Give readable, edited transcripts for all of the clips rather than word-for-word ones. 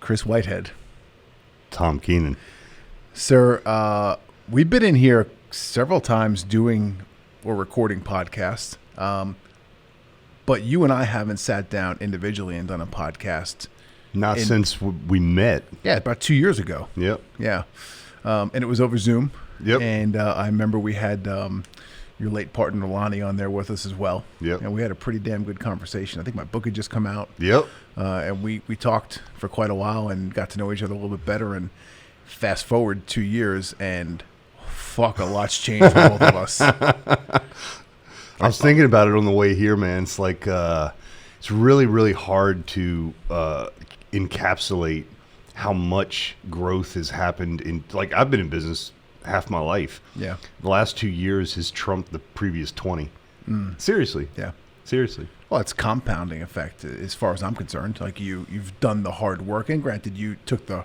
Kris Whitehead. Tom Keenan. Sir, we've been in here several times doing or recording podcasts, but you and I haven't sat down individually and done a podcast. Not since we met. Yeah, about 2 years ago. Yep. Yeah. And it was over Zoom. Yep. And I remember we had your late partner, Lonnie, on there with us as well. Yep. And we had a pretty damn good conversation. I think my book had just come out. Yep. And we talked for quite a while and got to know each other a little bit better. And fast forward 2 years, and fuck, a lot's changed for both of us. I was thinking about it on the way here, man. It's like it's really, really hard to encapsulate how much growth has happened in. Like, I've been in business half my life. Yeah. The last 2 years has trumped the previous 20. Seriously. Yeah. Seriously. Well, it's compounding effect as far as I'm concerned. Like you've done the hard work, and granted, you took the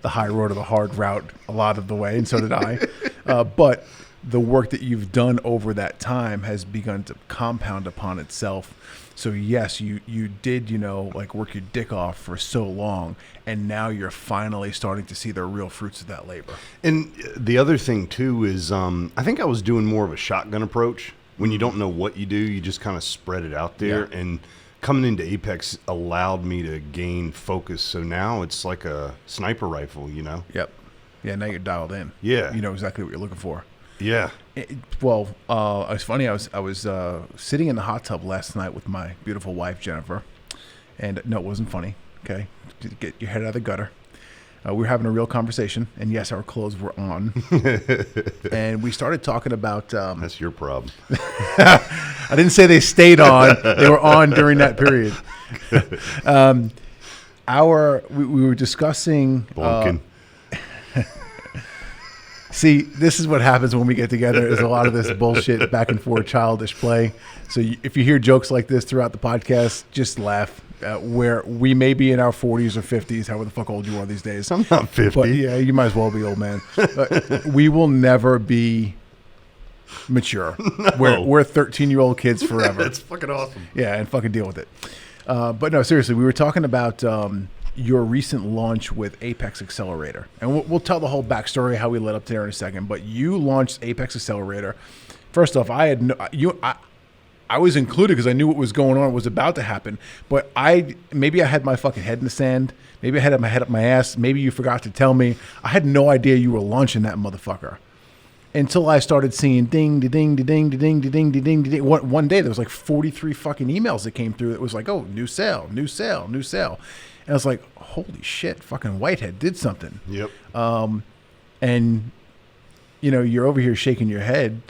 high road or the hard route a lot of the way, and so did I. But the work that you've done over that time has begun to compound upon itself. So yes, you did, like work your dick off for so long, and now you're finally starting to see the real fruits of that labor. And the other thing too is I think I was doing more of a shotgun approach. When you don't know what you do, you just kind of spread it out there. Yeah. And coming into Apex allowed me to gain focus. So now it's like a sniper rifle, Yep. Yeah, now you're dialed in. Yeah. You know exactly what you're looking for. Yeah. Well, it's funny. I was sitting in the hot tub last night with my beautiful wife, Jennifer. And no, it wasn't funny. Okay. Get your head out of the gutter. We were having a real conversation, and yes, our clothes were on. And we started talking about... That's your problem. I didn't say they stayed on. They were on during that period. We were discussing... See, this is what happens when we get together. There's a lot of this bullshit, back and forth, childish play. So if you hear jokes like this throughout the podcast, just laugh. Where we may be in our 40s or 50s, however the fuck old you are these days. I'm not 50. But yeah, you might as well be, old man. We will never be mature. No. We're 13-year-old kids forever. That's fucking awesome. Yeah, and fucking deal with it. But no, seriously, we were talking about your recent launch with Apex Accelerator. And we'll tell the whole backstory, how we led up to there in a second. But you launched Apex Accelerator. First off, I was included because I knew what was going on, what was about to happen. But maybe I had my fucking head in the sand. Maybe I had my head up my ass. Maybe you forgot to tell me. I had no idea you were launching that motherfucker until I started seeing ding, ding, ding, ding, ding, ding, ding. One day there was like 43 fucking emails that came through. It was like, oh, new sale, new sale, new sale. And I was like, holy shit, fucking Whitehead did something. Yep. And you're over here shaking your head.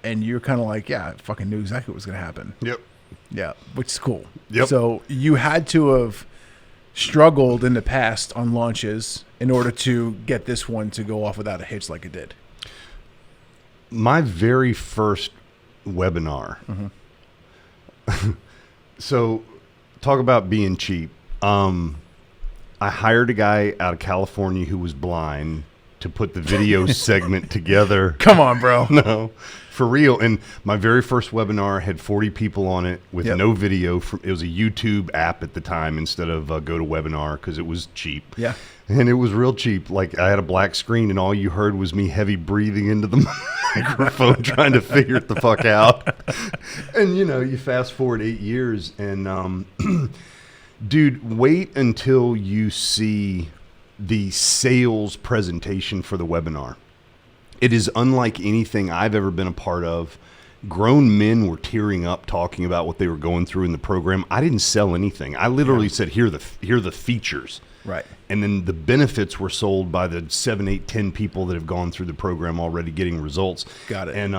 And you're kind of like, yeah, I fucking knew exactly what was going to happen. Yep. Yeah, which is cool. Yep. So you had to have struggled in the past on launches in order to get this one to go off without a hitch like it did. My very first webinar. Mm-hmm. So talk about being cheap. I hired a guy out of California who was blind to put the video segment together. Come on, bro. No, for real. And my very first webinar had 40 people on it with no video. It was a YouTube app at the time instead of GoToWebinar because it was cheap. Yeah. And it was real cheap. Like, I had a black screen and all you heard was me heavy breathing into the microphone trying to figure it the fuck out. And, you fast forward 8 years and, dude, wait until you see the sales presentation for the webinar. It is unlike anything I've ever been a part of. Grown men were tearing up talking about what they were going through in the program. I didn't sell anything. I literally said, here are the features. Right. And then the benefits were sold by the 7, 8, 10 people that have gone through the program already getting results. Got it. And,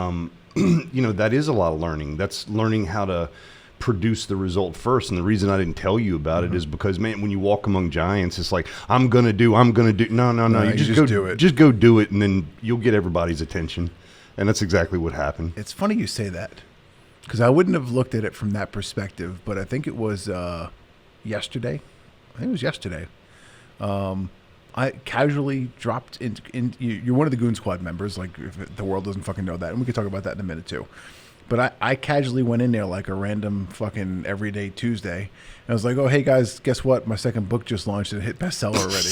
that is a lot of learning. That's learning how to produce the result first. And the reason I didn't tell you about it is because, man, when you walk among giants, it's like, I'm going to do. No. You just go do it. Just go do it, and then you'll get everybody's attention. And that's exactly what happened. It's funny you say that because I wouldn't have looked at it from that perspective, but I think it was yesterday. I think it was yesterday. I casually dropped in. You're one of the Goon Squad members, like if the world doesn't fucking know that. And we can talk about that in a minute too. But I casually went in there like a random fucking everyday Tuesday. And I was like, oh, hey, guys, guess what? My second book just launched and it hit bestseller already.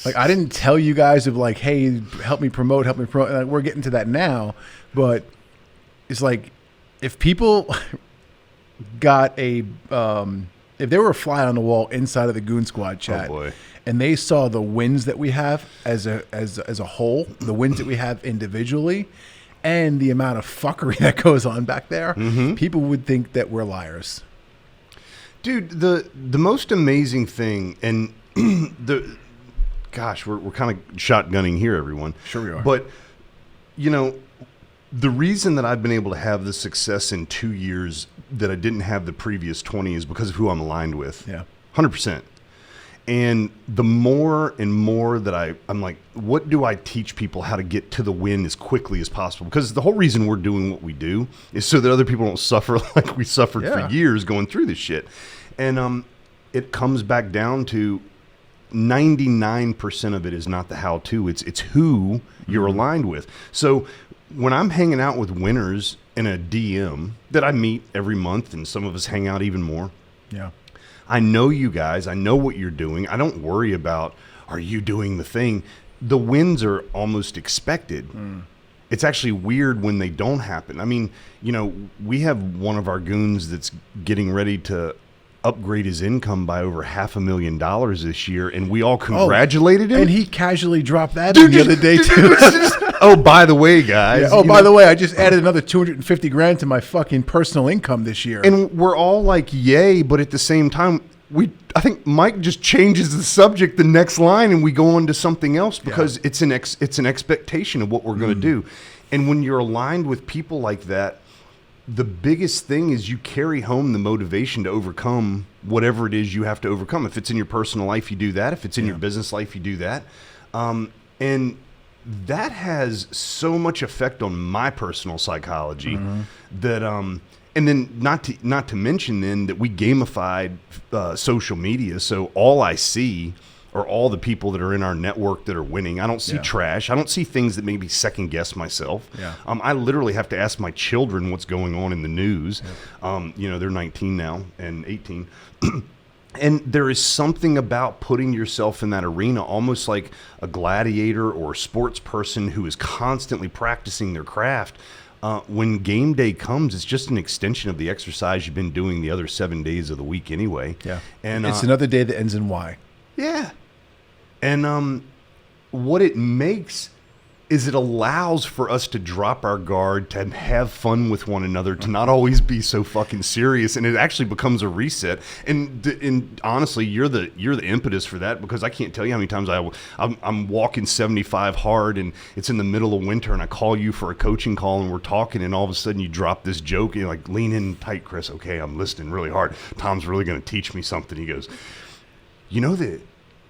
Like, I didn't tell you guys of like, hey, help me promote. Like, we're getting to that now. But it's like, if people got if they were a fly on the wall inside of the Goon Squad chat, and they saw the wins that we have as a whole, the wins that we have individually, and the amount of fuckery that goes on back there, people would think that we're liars. Dude, the most amazing thing, and gosh, we're kind of shotgunning here, everyone. Sure we are. But, you know, the reason that I've been able to have the success in 2 years that I didn't have the previous 20 is because of who I'm aligned with. Yeah. 100%. And the more and more that I'm like, what do I teach people how to get to the win as quickly as possible? Because the whole reason we're doing what we do is so that other people don't suffer like we suffered for years going through this shit. And it comes back down to 99% of it is not the how-to. It's who you're aligned with. So when I'm hanging out with winners in a DM that I meet every month, and some of us hang out even more. Yeah. I know you guys. I know what you're doing. I don't worry about, are you doing the thing? The wins are almost expected. It's actually weird when they don't happen. I mean, you know, we have one of our goons that's getting ready to upgrade his income by over $500,000 this year, and we all congratulated him. And he casually dropped that in the other day too. Oh, by the way, guys. Yeah. Oh, by the way, I just added another $250,000 to my fucking personal income this year. And we're all like, yay, but at the same time, I think Mike just changes the subject the next line, and we go on to something else because it's an expectation of what we're going to do. And when you're aligned with people like that, the biggest thing is you carry home the motivation to overcome whatever it is you have to overcome. If it's in your personal life, you do that. If it's in your business life, you do that. And that has so much effect on my personal psychology that, and then not to mention then that we gamified social media. So all I see are all the people that are in our network that are winning. I don't see trash. I don't see things that maybe second guess myself. Yeah. I literally have to ask my children what's going on in the news. You know, they're 19 now and 18. And there is something about putting yourself in that arena, almost like a gladiator or a sports person who is constantly practicing their craft. When game day comes, it's just an extension of the exercise you've been doing the other 7 days of the week anyway. Yeah. And it's another day that ends in Y. Yeah. And what it makes is it allows for us to drop our guard, to have fun with one another, to not always be so fucking serious, and it actually becomes a reset. And honestly, you're the impetus for that, because I can't tell you how many times I'm walking 75 hard, and it's in the middle of winter, and I call you for a coaching call, and we're talking, and all of a sudden you drop this joke, and you're like, lean in tight, Chris. Okay, I'm listening really hard. Tom's really going to teach me something. He goes, you know that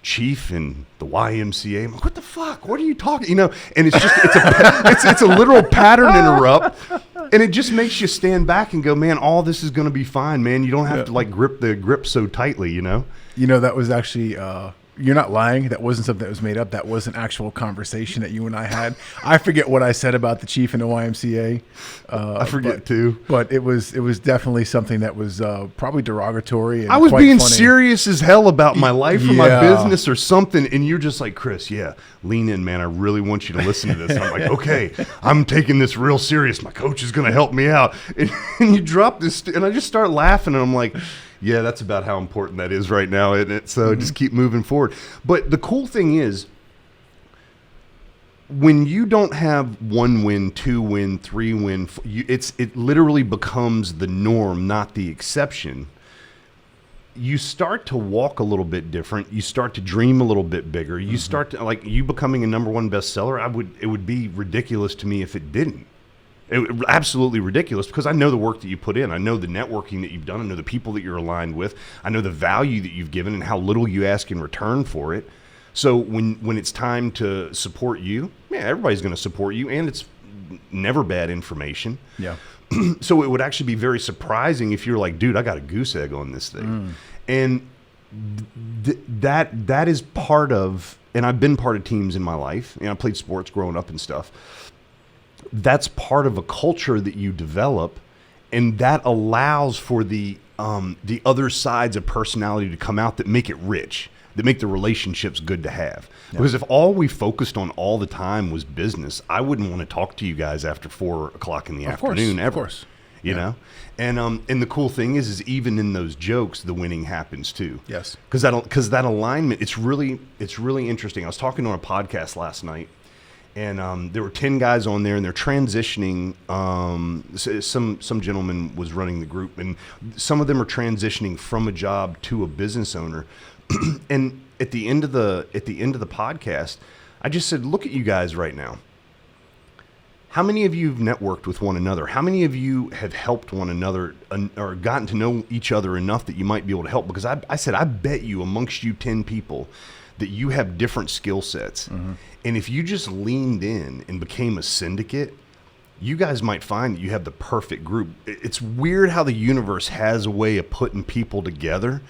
Chief and the YMCA. I'm like, what the fuck? What are you talking? You know, and it's just it's a literal pattern interrupt, and it just makes you stand back and go, man, all this is going to be fine, man. You don't have to like grip the grip so tightly, you know. You know, that was actually you're not lying. That wasn't something that was made up. That was an actual conversation that you and I had. I forget what I said about the Chief and the YMCA. I forget too. But it was definitely something that was probably derogatory. And I was quite being funny. serious as hell about my life or my business or something, and you're just like, Chris, lean in, man. I really want you to listen to this. And I'm like, okay, I'm taking this real serious. My coach is going to help me out. And you drop this, and I just start laughing, and I'm like, yeah, that's about how important that is right now, isn't it? So just keep moving forward. But the cool thing is, when you don't have 1 win, 2 win, 3 win, it literally becomes the norm, not the exception. You start to walk a little bit different. You start to dream a little bit bigger. You start to, like, you becoming a #1 bestseller. It would be ridiculous to me if it didn't. Absolutely ridiculous, because I know the work that you put in. I know the networking that you've done. I know the people that you're aligned with. I know the value that you've given and how little you ask in return for it. So when it's time to support you, everybody's going to support you, and it's never bad information. Yeah. So it would actually be very surprising if you're like, dude, I got a goose egg on this thing. And that is part of, and I've been part of teams in my life. I played sports growing up and stuff. that's part of a culture that you develop, and that allows for the other sides of personality to come out that make it rich, that make the relationships good to have. Yeah. Because if all we focused on all the time was business, I wouldn't want to talk to you guys after 4 o'clock in the afternoon ever. Of course. You know? And the cool thing is even in those jokes, the winning happens too. Yes. Because that alignment, it's really interesting. I was talking on a podcast last night, and there were 10 guys on there, and they're transitioning. Some gentleman was running the group, and some of them are transitioning from a job to a business owner. And at the end of the podcast, I just said, look at you guys right now. How many of you have networked with one another? How many of you have helped one another or gotten to know each other enough that you might be able to help? Because I said, I bet you amongst you 10 people that you have different skill sets. Mm-hmm. And if you just leaned in and became a syndicate, you guys might find that you have the perfect group. It's weird how the universe has a way of putting people together.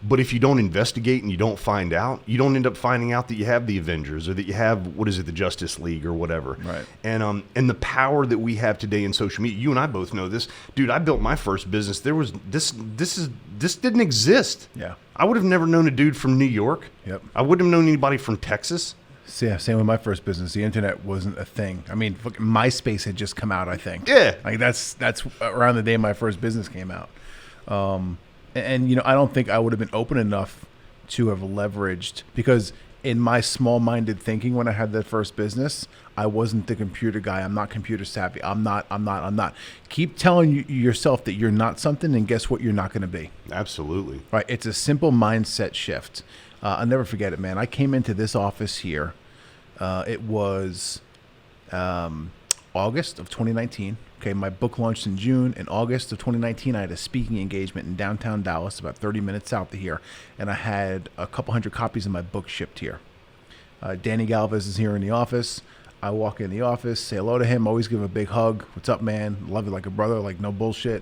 But if you don't investigate and you don't find out, you don't end up finding out that you have the Avengers or that you have, the Justice League or whatever. Right. And the power that we have today in social media, you and I both know this. Dude, I built my first business. This didn't exist. Yeah. I would have never known a dude from New York. Yep. I wouldn't have known anybody from Texas. So yeah, same with my first business. The internet wasn't a thing. I mean, MySpace had just come out, I think. Yeah. Like that's around the day my first business came out. And I don't think I would have been open enough to have leveraged, because in my small-minded thinking when I had that first business, I wasn't the computer guy. I'm not computer savvy. I'm not. Keep telling yourself that you're not something, and guess what? You're not going to be. Absolutely. Right. It's a simple mindset shift. I'll never forget it, man. I came into this office here. It was August of 2019. Okay, my book launched in June. In August of 2019, I had a speaking engagement in downtown Dallas, about 30 minutes south of here, and I had a couple hundred copies of my book shipped here. Danny Galvez is here in the office. I walk in the office, say hello to him, always give him a big hug. What's up, man? Love you like a brother, like no bullshit.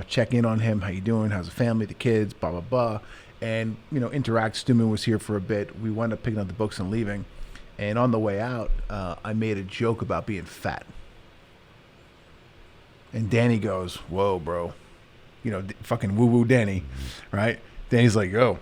Check in on him. How you doing? How's the family, the kids, blah, blah, blah. And, interact. Stuman was here for a bit. We wound up picking up the books and leaving. And on the way out, I made a joke about being fat. And Danny goes, whoa, bro. Fucking woo-woo Danny, right? Danny's like, yo,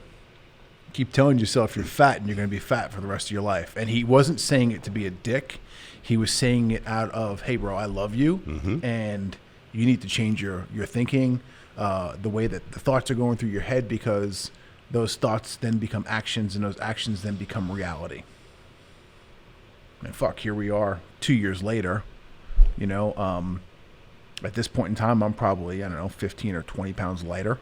keep telling yourself you're fat and you're going to be fat for the rest of your life. And he wasn't saying it to be a dick. He was saying it out of, hey, bro, I love you. Mm-hmm. And you need to change your thinking, the way that the thoughts are going through your head, because those thoughts then become actions, and those actions then become reality. And here we are 2 years later, at this point in time, I'm probably, 15 or 20 pounds lighter,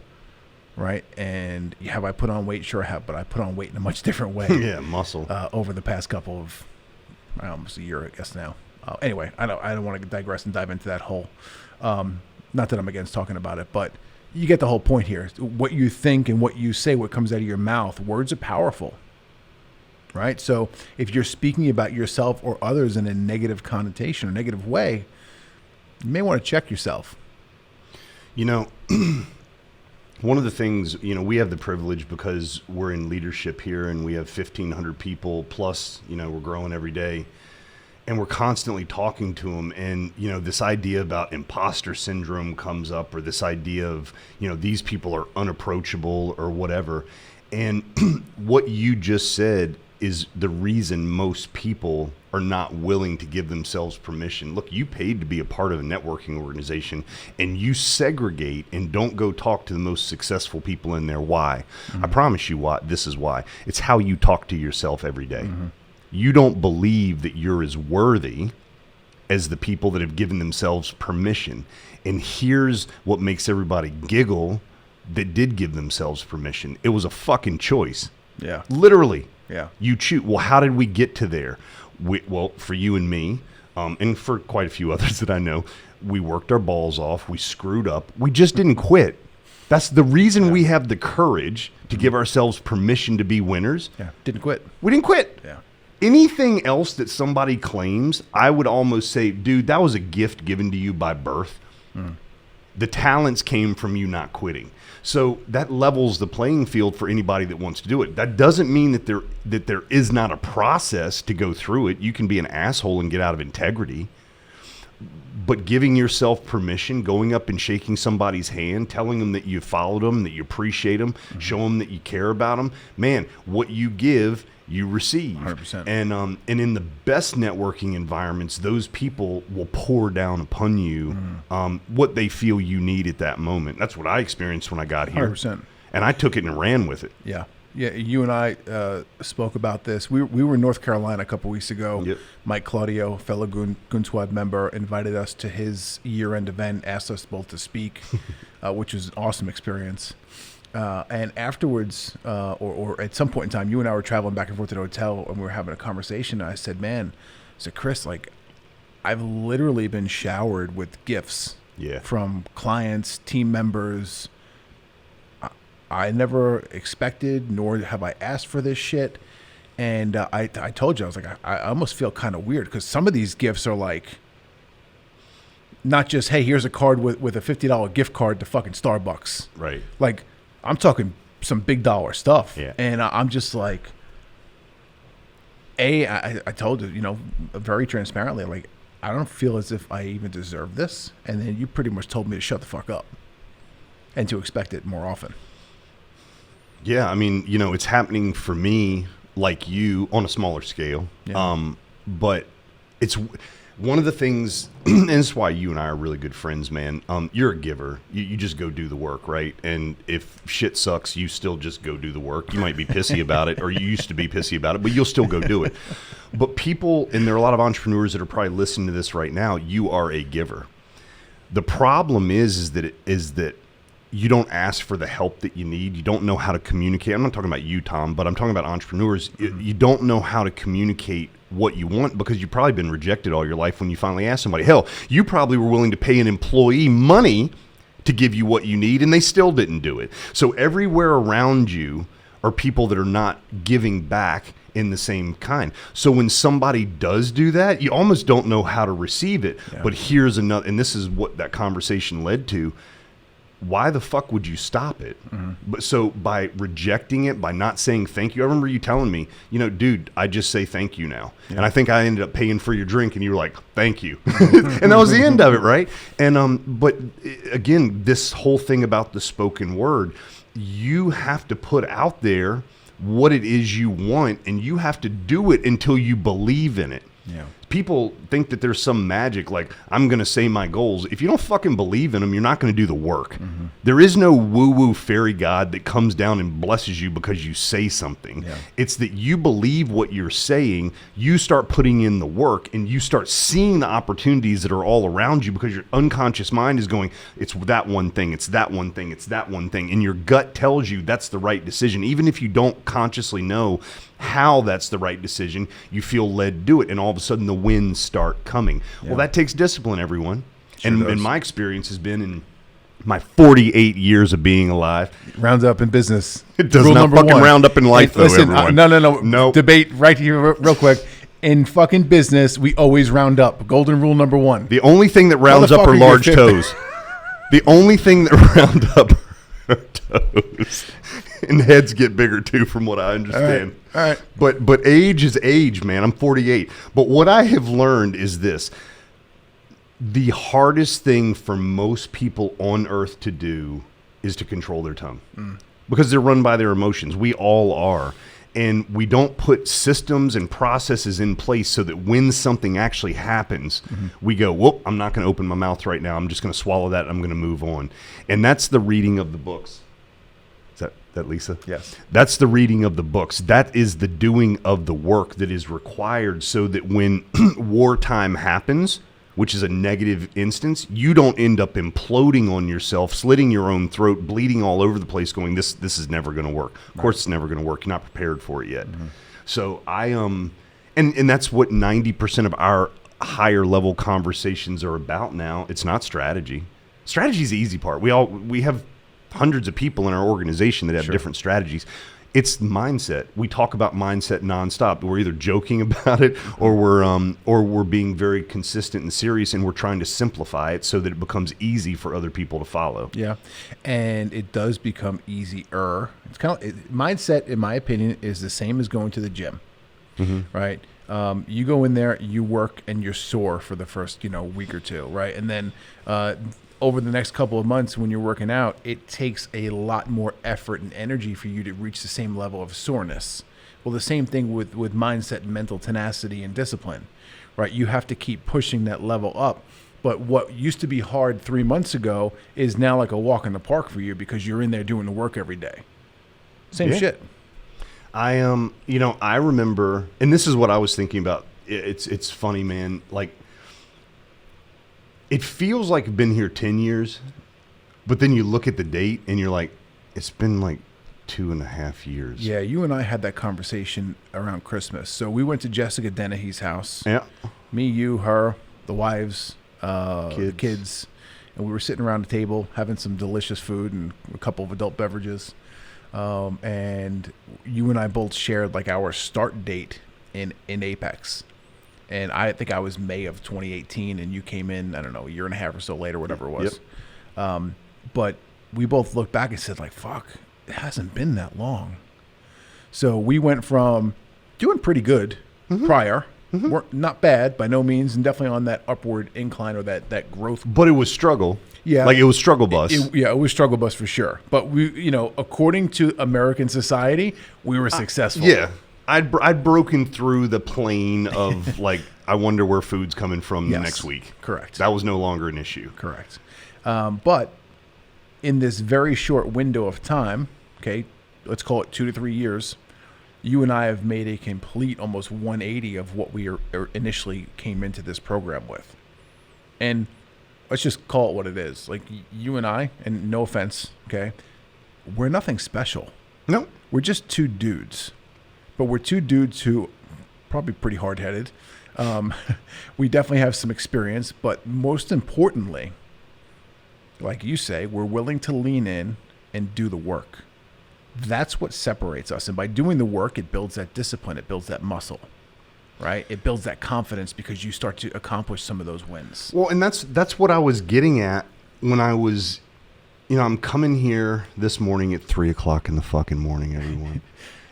right? And have I put on weight? Sure I have, but I put on weight in a much different way. Yeah, muscle. Over the past couple of, almost a year, I guess now. Anyway, I don't want to digress and dive into that whole, not that I'm against talking about it, but you get the whole point here. What you think and what you say, what comes out of your mouth, words are powerful, right? So if you're speaking about yourself or others in a negative connotation or negative way, you may want to check yourself. One of the things, we have the privilege because we're in leadership here and we have 1,500 people plus, we're growing every day and we're constantly talking to them. And, this idea about imposter syndrome comes up, or this idea of, these people are unapproachable or whatever. And what you just said is the reason most people are not willing to give themselves permission. Look, you paid to be a part of a networking organization, and you segregate and don't go talk to the most successful people in there. Why? Mm-hmm. I promise you why. This is why. It's how you talk to yourself every day. Mm-hmm. You don't believe that you're as worthy as the people that have given themselves permission. And here's what makes everybody giggle that did give themselves permission. It was a fucking choice. Yeah. Literally. Yeah. You choose. Well, how did we get to there? Well, for you and me, and for quite a few others that I know, we worked our balls off. We screwed up. We just didn't quit. That's the reason we have the courage to give ourselves permission to be winners. Yeah. Didn't quit. We didn't quit. Yeah. Anything else that somebody claims, I would almost say, dude, that was a gift given to you by birth. Mm. The talents came from you not quitting. So that levels the playing field for anybody that wants to do it. That doesn't mean that there is not a process to go through it. You can be an asshole and get out of integrity. But giving yourself permission, going up and shaking somebody's hand, telling them that you followed them, that you appreciate them, show them that you care about them. Man, what you give, you receive. 100%. And in the best networking environments, those people will pour down upon you what they feel you need at that moment. That's what I experienced when I got here. 100%. And I took it and ran with it. Yeah. Yeah, you and I spoke about this. We were in North Carolina a couple weeks ago. Yep. Mike Claudio, fellow Goon Squad member, invited us to his year-end event, asked us both to speak, which was an awesome experience. And afterwards, or at some point in time, you and I were traveling back and forth to the hotel, and we were having a conversation. And I said, man, Kris, like, I've literally been showered with gifts from clients, team members. I never expected, nor have I asked for this shit. And I told you, I was like, I almost feel kind of weird because some of these gifts are like, not just, hey, here's a card with a $50 gift card to fucking Starbucks. Right. Like, I'm talking some big dollar stuff. Yeah. And I'm just like, I told you, very transparently, like, I don't feel as if I even deserve this. And then you pretty much told me to shut the fuck up and to expect it more often. Yeah, I mean, it's happening for me like you on a smaller scale. Yeah. But it's one of the things, and it's why you and I are really good friends, man. You're a giver. You just go do the work, right? And if shit sucks, you still just go do the work. You might be pissy about it, or you used to be pissy about it, but you'll still go do it. But people, and there are a lot of entrepreneurs that are probably listening to this right now, you are a giver. The problem is that you don't ask for the help that you need. You don't know how to communicate. I'm not talking about you, Tom, but I'm talking about entrepreneurs. You don't know how to communicate what you want because you've probably been rejected all your life when you finally ask somebody. Hell, you probably were willing to pay an employee money to give you what you need, and they still didn't do it. So everywhere around you are people that are not giving back in the same kind. So when somebody does do that, you almost don't know how to receive it. Yeah. But here's another, and this is what that conversation led to. Why the fuck would you stop it? Mm-hmm. But so by rejecting it, by not saying thank you, I remember you telling me, dude, I just say thank you now. Yeah. And I think I ended up paying for your drink and you were like, thank you. And that was the end of it, right? And but again, this whole thing about the spoken word, you have to put out there what it is you want, and you have to do it until you believe in it. Yeah. People think that there's some magic, like, I'm going to say my goals. If you don't fucking believe in them, you're not going to do the work. Mm-hmm. There is no woo-woo fairy god that comes down and blesses you because you say something. Yeah. It's that you believe what you're saying, you start putting in the work, and you start seeing the opportunities that are all around you because your unconscious mind is going, it's that one thing, it's that one thing, it's that one thing. And your gut tells you that's the right decision. Even if you don't consciously know how that's the right decision, you feel led to do it, and all of a sudden the wins start coming. Yeah. Well, that takes discipline, everyone. Sure. And my experience has been in my 48 years of being alive. Rounds up in business. It does not fucking round up in life, though, listen, everyone. No. Debate right here real quick. In fucking business, we always round up. Golden rule number 1. The only thing that rounds up are large toes. The only thing that round up are toes. And heads get bigger too, from what I understand. All right. But age is age, man. I'm 48. But what I have learned is this. The hardest thing for most people on earth to do is to control their tongue. Because they're run by their emotions. We all are. And we don't put systems and processes in place so that when something actually happens, we go, whoop, I'm not going to open my mouth right now. I'm just going to swallow that. I'm going to move on. And that's the reading of the books. That Lisa? Yes. That's the reading of the books. That is the doing of the work that is required so that when wartime happens, which is a negative instance, you don't end up imploding on yourself, slitting your own throat, bleeding all over the place, going, this is never going to work. Of course it's never going to work. You're not prepared for it yet. Mm-hmm. So and that's what 90% of our higher level conversations are about now. It's not strategy. Strategy is the easy part. We have hundreds of people in our organization that have different strategies. It's mindset. We talk about mindset nonstop. We're either joking about it or we're being very consistent and serious, and we're trying to simplify it so that it becomes easy for other people to follow. Yeah, and it does become easier. It's kind of mindset, in my opinion, is the same as going to the gym, right? You go in there, you work, and you're sore for the first, week or two, right? And then over the next couple of months when you're working out, it takes a lot more effort and energy for you to reach the same level of soreness. Well, the same thing with mindset and mental tenacity and discipline, right? You have to keep pushing that level up. But what used to be hard 3 months ago is now like a walk in the park for you because you're in there doing the work every day. Same shit. I I remember, and this is what I was thinking about. It's funny, man. Like, it feels like I've been here 10 years, but then you look at the date and you're like, it's been like 2.5 years. Yeah, you and I had that conversation around Christmas. So we went to Jessica Dennehy's house. Yeah. Me, you, her, the wives, the kids, and we were sitting around the table having some delicious food and a couple of adult beverages. And you and I both shared like our start date in Apex. And I think I was May of 2018 and you came in, I don't know, a year and a half or so later, whatever it was. Yep. But we both looked back and said like, fuck, it hasn't been that long. So we went from doing pretty good prior, weren't not bad by no means, and definitely on that upward incline or that growth. But it was struggle. Yeah. Like it was struggle bus. It was struggle bus for sure. But we, according to American society, we were successful. Yeah. I'd broken through the plane of like, I wonder where food's coming from next week. Correct. That was no longer an issue. Correct. But in this very short window of time, okay, let's call it 2 to 3 years, you and I have made a complete almost 180 of what we initially came into this program with. And let's just call it what it is. Like you and I, and no offense, okay, we're nothing special. No. We're just two dudes. But we're two dudes who probably pretty hard-headed. We definitely have some experience, but most importantly, like you say, we're willing to lean in and do the work. That's what separates us. And by doing the work, it builds that discipline. It builds that muscle, right? It builds that confidence because you start to accomplish some of those wins. Well, and that's what I was getting at when I was, I'm coming here this morning at 3:00 in the fucking morning, everyone.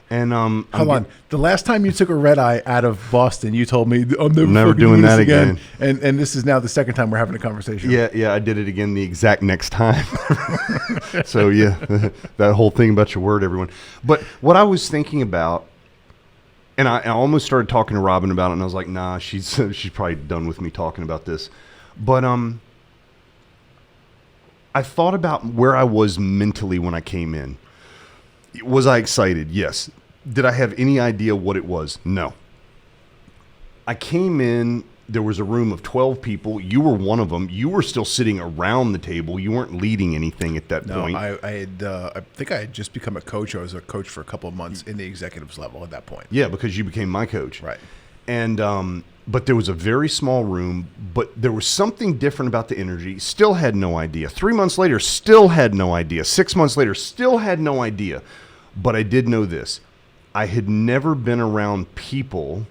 And hold on. The last time you took a red eye out of Boston, you told me I'm never doing that again. And this is now the second time we're having a conversation. Yeah, I did it again the exact next time. So yeah, that whole thing about your word, everyone. But what I was thinking about, and I almost started talking to Robin about it, and I was like, nah, she's probably done with me talking about this. But I thought about where I was mentally when I came in. Was I excited? Yes. Did I have any idea what it was? No. I came in, there was a room of 12 people. You were one of them. You were still sitting around the table. You weren't leading anything at that point. No, I think I had just become a coach. I was a coach for a couple of months in the executives level at that point. Yeah, because you became my coach. Right. And but there was a very small room, but there was something different about the energy. Still had no idea. 3 months later, still had no idea. 6 months later, still had no idea. But I did know this. I had never been around people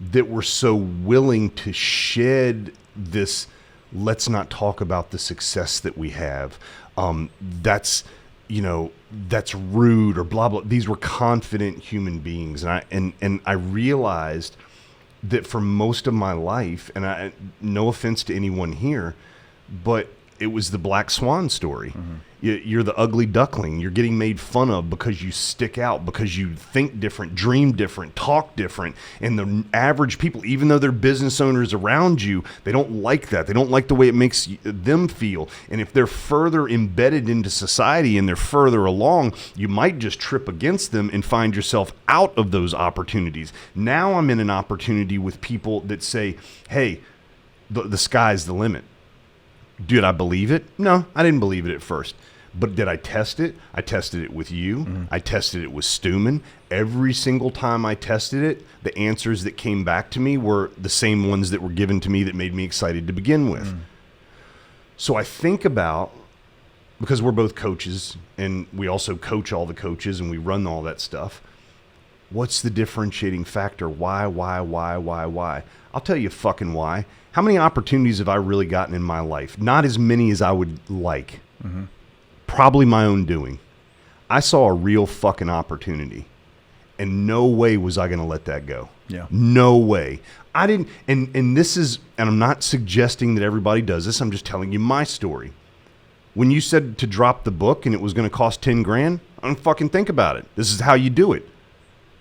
that were so willing to shed this, let's not talk about the success that we have. That's rude or blah, blah. These were confident human beings. And I realized that for most of my life, and no offense to anyone here, but it was the black swan story. Mm-hmm. You're the ugly duckling. You're getting made fun of because you stick out, because you think different, dream different, talk different. And the average people, even though they're business owners around you, they don't like that. They don't like the way it makes them feel. And if they're further embedded into society and they're further along, you might just trip against them and find yourself out of those opportunities. Now I'm in an opportunity with people that say, hey, the sky's the limit. Did I believe it? No, I didn't believe it at first. But did I test it? I tested it with you. Mm-hmm. I tested it with Stuman. Every single time I tested it, the answers that came back to me were the same ones that were given to me that made me excited to begin with. Mm. So I think about, because we're both coaches and we also coach all the coaches and we run all that stuff, what's the differentiating factor? Why? I'll tell you fucking why. How many opportunities have I really gotten in my life? Not as many as I would like. Mm-hmm. Probably my own doing. I saw a real fucking opportunity. And no way was I going to let that go. Yeah. No way. I didn't. And this is, and I'm not suggesting that everybody does this. I'm just telling you my story. When you said to drop the book and it was going to cost 10 grand, I don't fucking think about it. This is how you do it.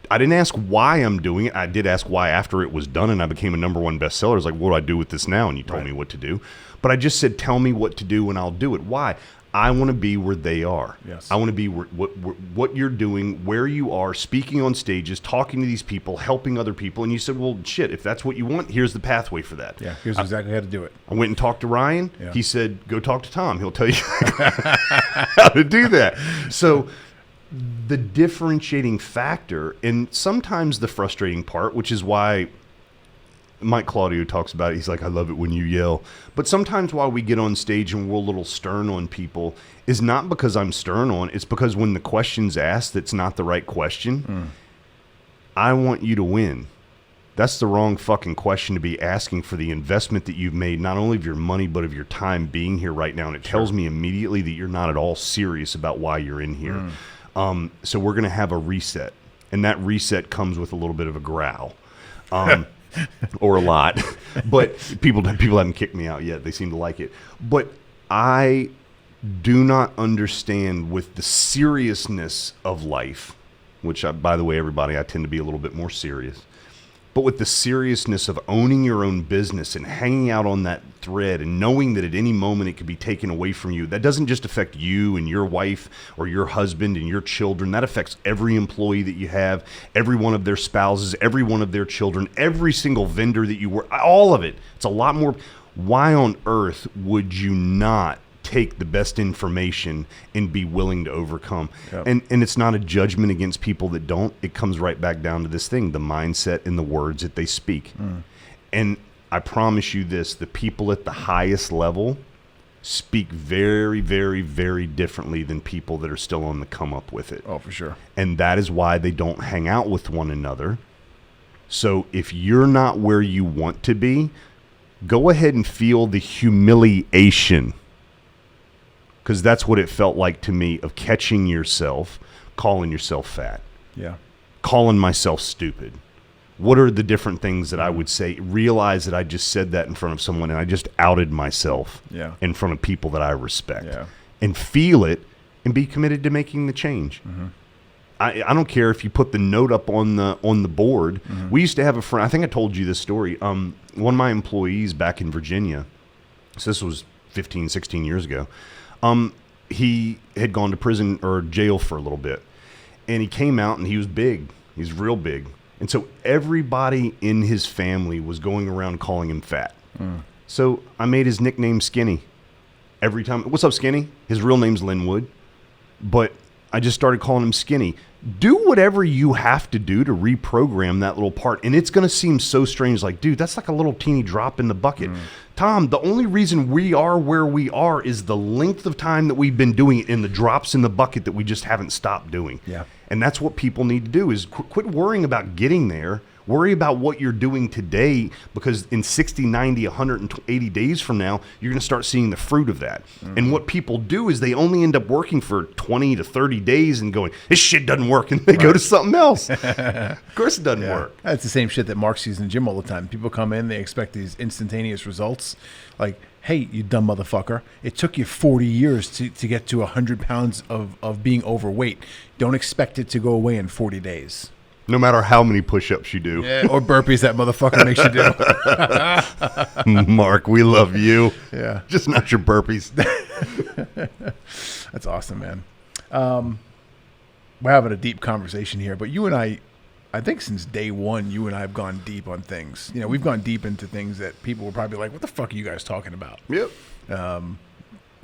I didn't ask why I'm doing it. I did ask why after it was done and I became a #1 bestseller. I was like, what do I do with this now? And you told me what to do. But I just said, tell me what to do and I'll do it. Why? I want to be where they are. Yes. I want to be what you're doing, where you are, speaking on stages, talking to these people, helping other people. And you said, well, shit, if that's what you want, here's the pathway for that. Yeah, here's exactly how to do it. I went and talked to Ryan. Yeah. He said, go talk to Tom. He'll tell you how to do that. So the differentiating factor, and sometimes the frustrating part, which is why Mike Claudio talks about it. He's like, I love it when you yell. But sometimes while we get on stage and we're a little stern on people is not because I'm stern on, it's because when the question's asked that's not the right question. I want you to win. That's the wrong fucking question to be asking for the investment that you've made, not only of your money, but of your time being here right now. And it tells me immediately that you're not at all serious about why you're in here. So we're going to have a reset. And that reset comes with a little bit of a growl. Or a lot, but people haven't kicked me out yet. They seem to like it. But I do not understand with the seriousness of life, which, by the way, everybody, I tend to be a little bit more serious. But with the seriousness of owning your own business and hanging out on that thread and knowing that at any moment it could be taken away from you, that doesn't just affect you and your wife or your husband and your children. That affects every employee that you have, every one of their spouses, every one of their children, every single vendor that you work, all of it. It's a lot more. Why on earth would you not take the best information and be willing to overcome? Yep. And it's not a judgment against people that don't. It comes right back down to this thing, the mindset and the words that they speak. And I promise you this, the people at the highest level speak very, very, very differently than people that are still on the come up with it. Oh, for sure. And that is why they don't hang out with one another. So if you're not where you want to be, go ahead and feel the humiliation, because that's what it felt like to me, of catching yourself, calling yourself fat, calling myself stupid. What are the different things that I would say? Realize that I just said that in front of someone and I just outed myself in front of people that I respect. And feel it and be committed to making the change. I don't care if you put the note up on the board. We used to have a friend, I think I told you this story. One of my employees back in Virginia, so this was 15, 16 years ago, he had gone to prison or jail for a little bit. And he came out and he was big. He's real big. And so everybody in his family was going around calling him fat. So I made his nickname Skinny. Every time, what's up, Skinny? His real name's Linwood. But I just started calling him Skinny. Do whatever you have to do to reprogram that little part. And it's going to seem so strange, like, dude, that's like a little teeny drop in the bucket. Tom, the only reason we are where we are is the length of time that we've been doing it and the drops in the bucket that we just haven't stopped doing. And that's what people need to do, is quit worrying about getting there. Worry about what you're doing today, because in 60, 90, 180 days from now, you're going to start seeing the fruit of that. And what people do is they only end up working for 20 to 30 days and going, this shit doesn't work, and they go to something else. Of course it doesn't work. That's the same shit that Mark sees in the gym all the time. People come in, they expect these instantaneous results. Like, hey, you dumb motherfucker, it took you 40 years to get to 100 pounds of being overweight. Don't expect it to go away in 40 days. No matter how many push-ups you do. Or burpees that motherfucker makes you do. Mark, we love you. Yeah. Just not your burpees. That's awesome, man. We're having a deep conversation here, but you and I think since day one, you and I have gone deep on things. You know, we've gone deep into things that people were probably like, what the fuck are you guys talking about? Yep.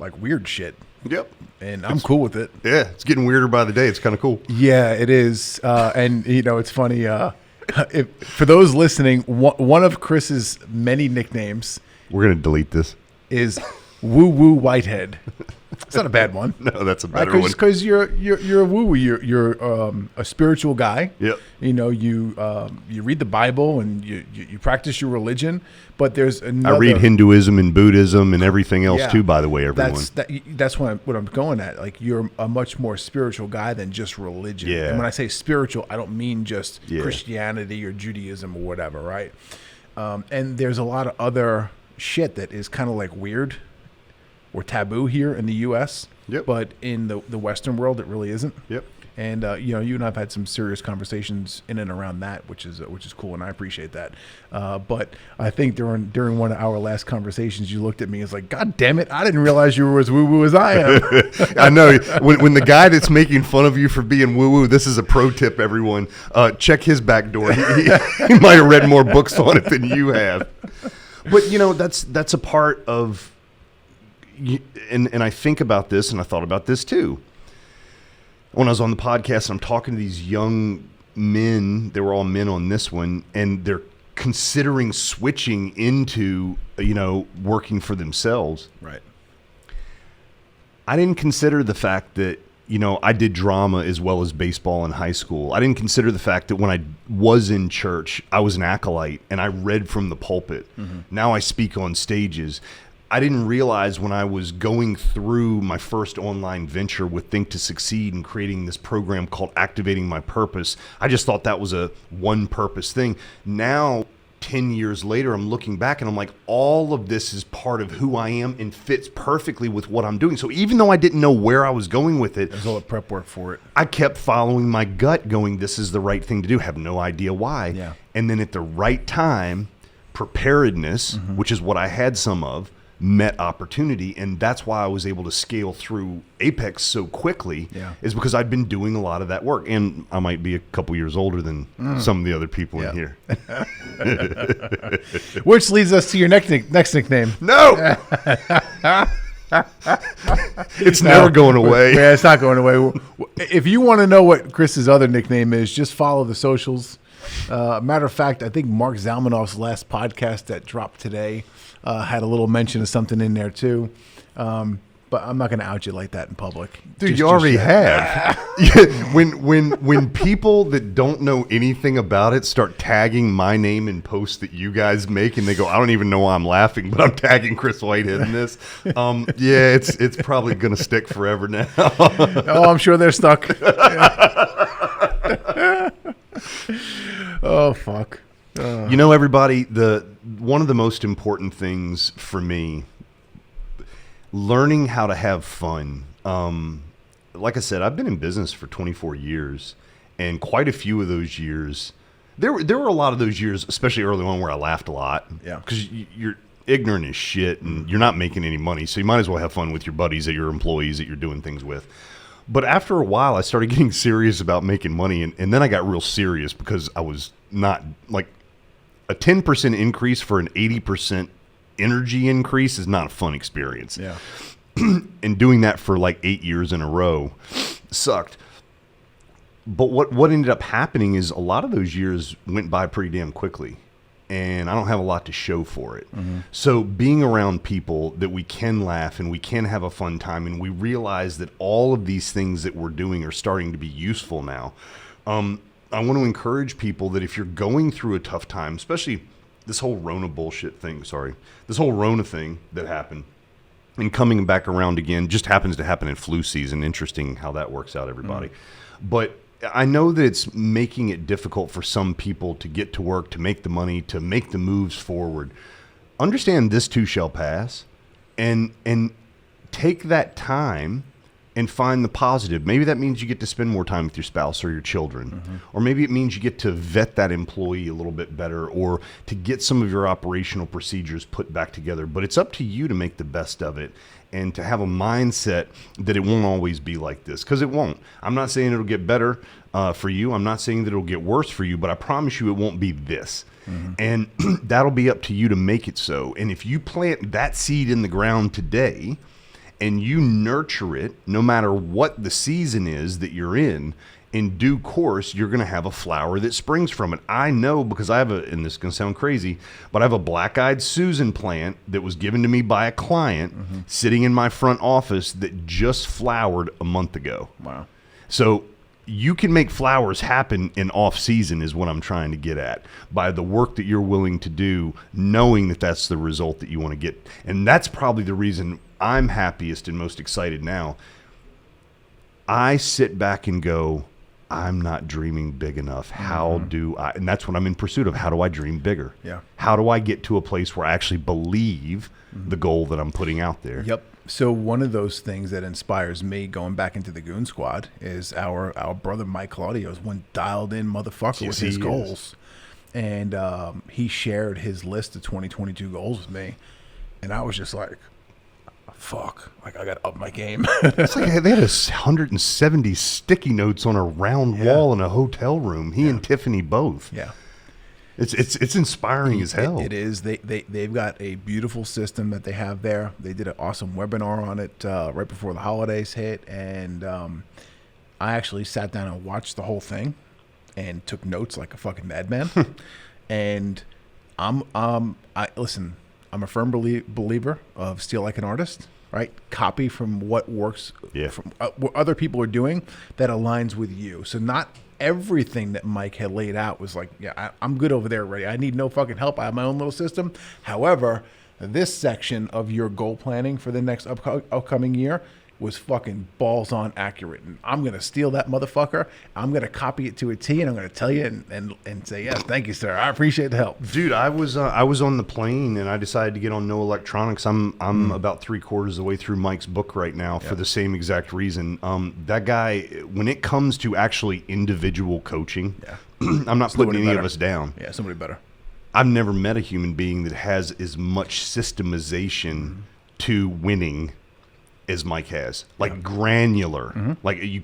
Like weird shit. Yep. And I'm cool with it. Yeah, it's getting weirder by the day. It's kind of cool. Yeah, it is. And, you know, it's funny. For those listening, one of Kris's many nicknames. We're going to delete this. Is Woo Woo Whitehead. It's not a bad one. No, that's a Right, better one. because you're a woo-woo. You're a spiritual guy. Yep. You know, you read the Bible and you practice your religion, but there's another. I read Hinduism and Buddhism and everything else too. By the way, everyone. That's what I'm going at. Like, you're a much more spiritual guy than just religion. Yeah. And when I say spiritual, I don't mean just Christianity or Judaism or whatever, right? And there's a lot of other shit that is kind of like weird or taboo here in the U.S. Yep. But in the Western world, it really isn't. Yep. And you know, you and I've had some serious conversations in and around that, which is cool, and I appreciate that. But I think during one of our last conversations, you looked at me and was like, "God damn it, I didn't realize you were as woo woo as I am." I know. When the guy that's making fun of you for being woo woo, this is a pro tip, everyone. Check his back door. He might have read more books on it than you have. But you know, that's a part of. And I think about this, and I thought about this too. When I was on the podcast, and I'm talking to these young men, they were all men on this one, and they're considering switching into, you know, working for themselves. Right. I didn't consider the fact that, you know, I did drama as well as baseball in high school. I didn't consider the fact that when I was in church, I was an acolyte and I read from the pulpit. Mm-hmm. Now I speak on stages. I didn't realize when I was going through my first online venture with Think to Succeed and creating this program called Activating My Purpose, I just thought that was a one purpose thing. Now, 10 years later, I'm looking back and I'm like, all of this is part of who I am and fits perfectly with what I'm doing. So even though I didn't know where I was going with it, there's all the prep work for it. I kept following my gut going, this is the right thing to do. Have no idea why. Yeah. And then at the right time, preparedness, which is what I had some of, met opportunity, and that's why I was able to scale through Apex so quickly, is because I'd been doing a lot of that work, and I might be a couple years older than some of the other people in here. Which leads us to your next nickname. No! It's never going away. Yeah, it's not going away. If you want to know what Chris's other nickname is, just follow the socials. Matter of fact, I think Mark Zalmanoff's last podcast that dropped today had a little mention of something in there too. But I'm not going to out you like that in public. Dude, you already have. When people that don't know anything about it start tagging my name in posts that you guys make, and they go, I don't even know why I'm laughing, but I'm tagging Kris Whitehead in this. Yeah, it's probably going to stick forever now. Oh, I'm sure they're stuck. Oh, fuck. You know, everybody, one of the most important things for me, learning how to have fun. Like I said, I've been in business for 24 years, and quite a few of those years, there were a lot of those years, especially early on, where I laughed a lot. Yeah. Because you're ignorant as shit, and you're not making any money, so you might as well have fun with your buddies, that your employees that you're doing things with. But after a while, I started getting serious about making money, and then I got real serious because I was not, like, a 10% increase for an 80% energy increase is not a fun experience. Yeah. And doing that for like 8 years in a row sucked. But what ended up happening is a lot of those years went by pretty damn quickly, and I don't have a lot to show for it. Mm-hmm. So being around people that we can laugh and we can have a fun time, and we realize that all of these things that we're doing are starting to be useful now. I want to encourage people that if you're going through a tough time, especially this whole Rona bullshit thing, this whole Rona thing that happened and coming back around again, just happens to happen in flu season. Interesting how that works out, everybody. But I know that it's making it difficult for some people to get to work, to make the money, to make the moves forward. Understand this too shall pass, and take that time and find the positive. Maybe that means you get to spend more time with your spouse or your children. Or maybe it means you get to vet that employee a little bit better, or to get some of your operational procedures put back together. But it's up to you to make the best of it, and to have a mindset that it won't always be like this, because it won't. I'm not saying it'll get better for you. I'm not saying that it'll get worse for you, but I promise you it won't be this. And that'll be up to you to make it so. And if you plant that seed in the ground today, and you nurture it no matter what the season is that you're in, in due course, you're going to have a flower that springs from it. I know because I have and this is going to sound crazy, but I have a black-eyed Susan plant that was given to me by a client sitting in my front office that just flowered a month ago. Wow. So you can make flowers happen in off season is what I'm trying to get at by the work that you're willing to do, knowing that that's the result that you want to get. And that's probably the reason I'm happiest and most excited now. I sit back and go, I'm not dreaming big enough. How do I? And that's what I'm in pursuit of. How do I dream bigger? Yeah. How do I get to a place where I actually believe the goal that I'm putting out there? Yep. So one of those things that inspires me going back into the Goon Squad is our brother Mike Claudio's one dialed in motherfucker Yes, with his he goals. And he shared his list of 2022 goals with me. And I was just like, fuck, like I got to up my game. It's like they had 170 sticky notes on a round wall in a hotel room. He and Tiffany both. Yeah. It's inspiring as hell. It is. They've got a beautiful system that they have there. They did an awesome webinar on it right before the holidays hit, and I actually sat down and watched the whole thing and took notes like a fucking madman. And listen. I'm a firm believer of steal like an artist, right? Copy from what works, from what other people are doing that aligns with you. So not everything that Mike had laid out was like, I'm good over there already. I need no fucking help. I have my own little system. However, this section of your goal planning for the next upcoming year was fucking balls on accurate. And I'm going to steal that motherfucker. I'm going to copy it to a T, and I'm going to tell you and say, yes, thank you, sir. I appreciate the help. Dude, I was on the plane, and I decided to get on no electronics. I'm about 3/4 of the way through Mike's book right now for the same exact reason. That guy, when it comes to actually individual coaching, I'm not putting any of us down. Yeah, somebody better. I've never met a human being that has as much systemization to winning as Mike has, like granular. Like I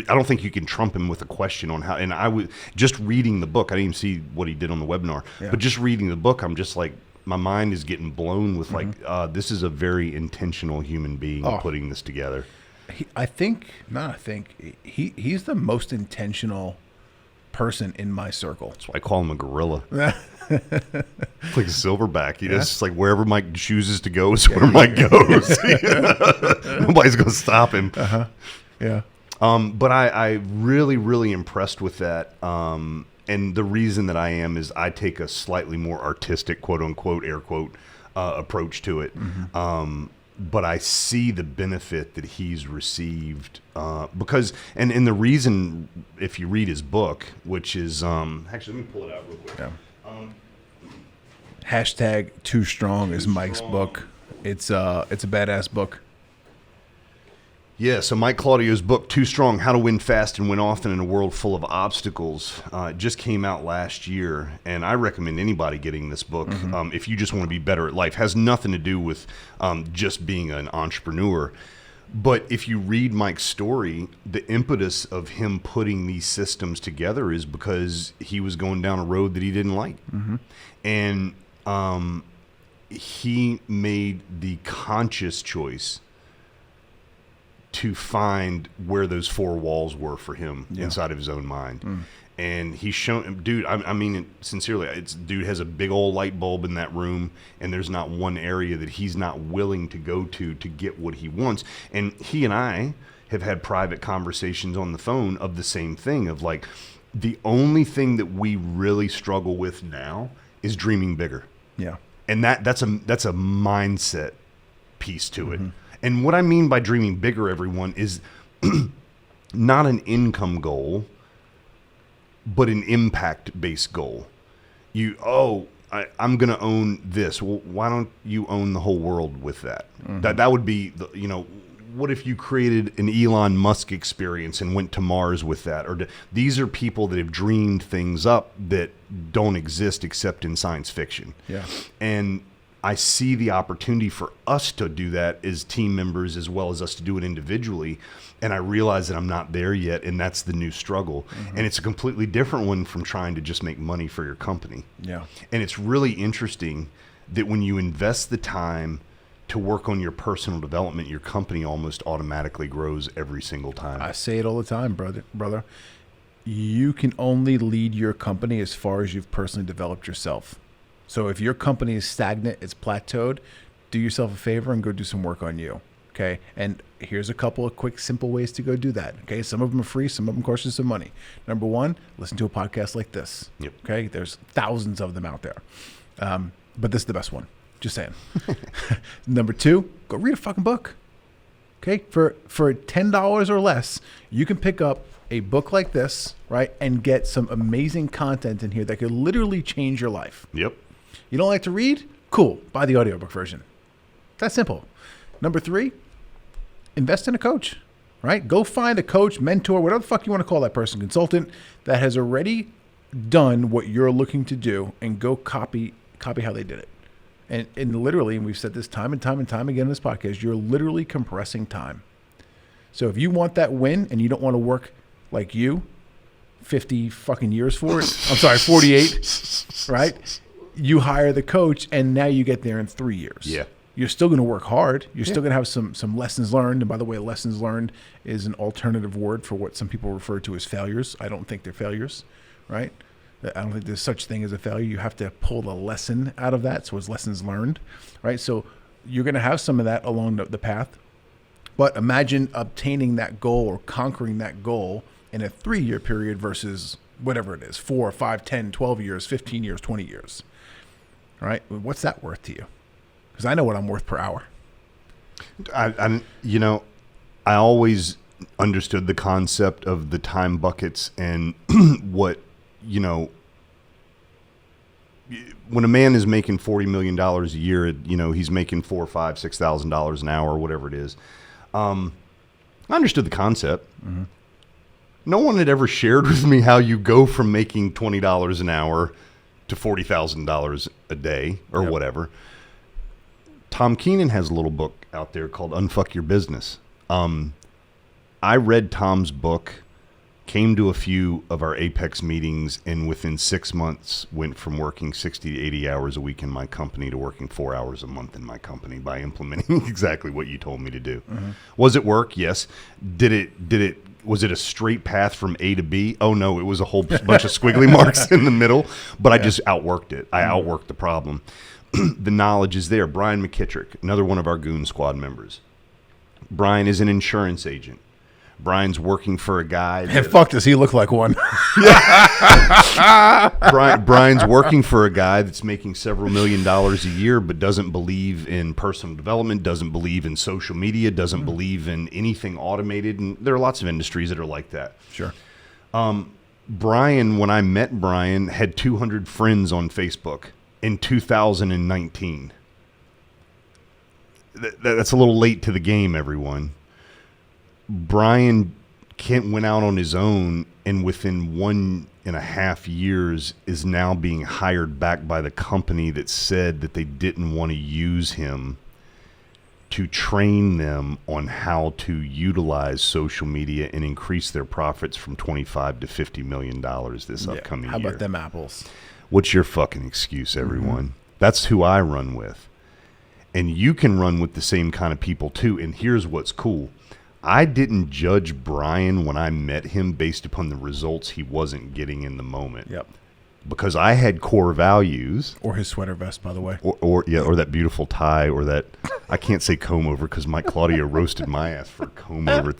don't think you can trump him with a question on how. And I was just reading the book. I didn't even see what he did on the webinar, but just reading the book, I'm just like, my mind is getting blown with this is a very intentional human being putting this together. He's the most intentional person in my circle. That's why I call him a gorilla. It's like a silverback. Just like wherever Mike chooses to go is where Mike goes. Nobody's gonna stop him. Yeah. But I really, really impressed with that. And the reason that I am is I take a slightly more artistic, quote unquote, air quote, approach to it. But I see the benefit that he's received because, and the reason, if you read his book, which is actually, let me pull it out real quick. Yeah. Hashtag Too Strong is Mike's book. It's a badass book. Yeah, so Mike Claudio's book, Too Strong, How to Win Fast and Win Often in a World Full of Obstacles, just came out last year, and I recommend anybody getting this book if you just want to be better at life. It has nothing to do with just being an entrepreneur. But if you read Mike's story, the impetus of him putting these systems together is because he was going down a road that he didn't like. And he made the conscious choice to find where those four walls were for him inside of his own mind. And he's shown, dude, I mean it sincerely, dude has a big old light bulb in that room, and there's not one area that he's not willing to go to get what he wants. And he and I have had private conversations on the phone of the same thing, of like, the only thing that we really struggle with now is dreaming bigger. Yeah. And that's a mindset piece to it. And what I mean by dreaming bigger, everyone, is not an income goal, but an impact-based goal. I'm going to own this. Well, why don't you own the whole world with that? That would be, what if you created an Elon Musk experience and went to Mars with that? Or these are people that have dreamed things up that don't exist except in science fiction. Yeah. And I see the opportunity for us to do that as team members as well as us to do it individually. And I realize that I'm not there yet, and that's the new struggle. And it's a completely different one from trying to just make money for your company. Yeah. And it's really interesting that when you invest the time to work on your personal development, your company almost automatically grows every single time. I say it all the time, brother. you can only lead your company as far as you've personally developed yourself. So if your company is stagnant, it's plateaued, do yourself a favor and go do some work on you. Okay. And here's a couple of quick, simple ways to go do that. Okay. Some of them are free. Some of them cost you some money. Number one, listen to a podcast like this. Yep. Okay. There's thousands of them out there. But this is the best one. Just saying. Number two, go read a fucking book. Okay. For $10 or less, you can pick up a book like this, right? And get some amazing content in here that could literally change your life. Yep. You don't like to read? Cool. Buy the audiobook version. That's simple. Number three, invest in a coach, right? Go find a coach, mentor, whatever the fuck you want to call that person, consultant that has already done what you're looking to do, and go copy how they did it. And literally, and we've said this time and time and time again in this podcast, you're literally compressing time. So if you want that win and you don't want to work like you 50 fucking years for it, I'm sorry, 48, right? You hire the coach and now you get there in 3 years. Yeah. You're still going to work hard. You're still going to have some lessons learned. And by the way, lessons learned is an alternative word for what some people refer to as failures. I don't think they're failures, right? I don't think there's such thing as a failure. You have to pull the lesson out of that. So it's lessons learned, right? So you're going to have some of that along the path. But imagine obtaining that goal or conquering that goal in a 3-year period versus whatever it is, 4, 5, 10, 12 years, 15 years, 20 years, right? What's that worth to you? Because I know what I'm worth per hour. I always understood the concept of the time buckets and what, when a man is making $40 million a year, he's making $4,000, $5,000, $6,000 an hour, or whatever it is. I understood the concept. Mm-hmm. No one had ever shared with me how you go from making $20 an hour to $40,000 a day or whatever. Tom Keenan has a little book out there called Unfuck Your Business. I read Tom's book, came to a few of our Apex meetings, and within 6 months went from working 60 to 80 hours a week in my company to working 4 hours a month in my company by implementing exactly what you told me to do. Mm-hmm. Was it work? Yes. Was it a straight path from A to B? Oh no, it was a whole bunch of squiggly marks in the middle, but I just outworked it. I outworked the problem. The knowledge is there. Brian McKittrick, another one of our Goon Squad members. Brian is an insurance agent. Brian's working for a guy. And fuck, does he look like one? Brian's working for a guy that's making several $1 million a year, but doesn't believe in personal development, doesn't believe in social media, doesn't believe in anything automated. And there are lots of industries that are like that. Sure. Brian, when I met Brian, had 200 friends on Facebook in 2019. That's a little late to the game, everyone. Brian Kent went out on his own, and within 1.5 years is now being hired back by the company that said that they didn't want to use him to train them on how to utilize social media and increase their profits from $25 to $50 million this upcoming year. How about them apples? What's your fucking excuse, everyone? Mm-hmm. That's who I run with. And you can run with the same kind of people too. And here's what's cool. I didn't judge Brian when I met him based upon the results he wasn't getting in the moment. Yep. Because I had core values. Or his sweater vest, by the way. Or that beautiful tie, or that, I can't say comb over because Mike Claudio roasted my ass for comb over.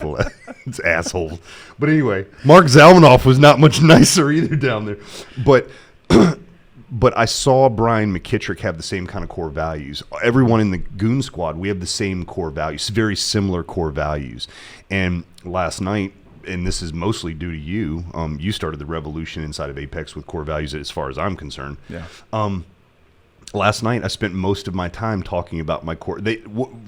It's asshole. But anyway, Mark Zalmanoff was not much nicer either down there. But I saw Brian McKittrick have the same kind of core values. Everyone in the Goon Squad, we have the same core values, very similar core values. And last night, and this is mostly due to you, you started the revolution inside of Apex with core values as far as I'm concerned. Yeah. Last night, I spent most of my time talking about my core.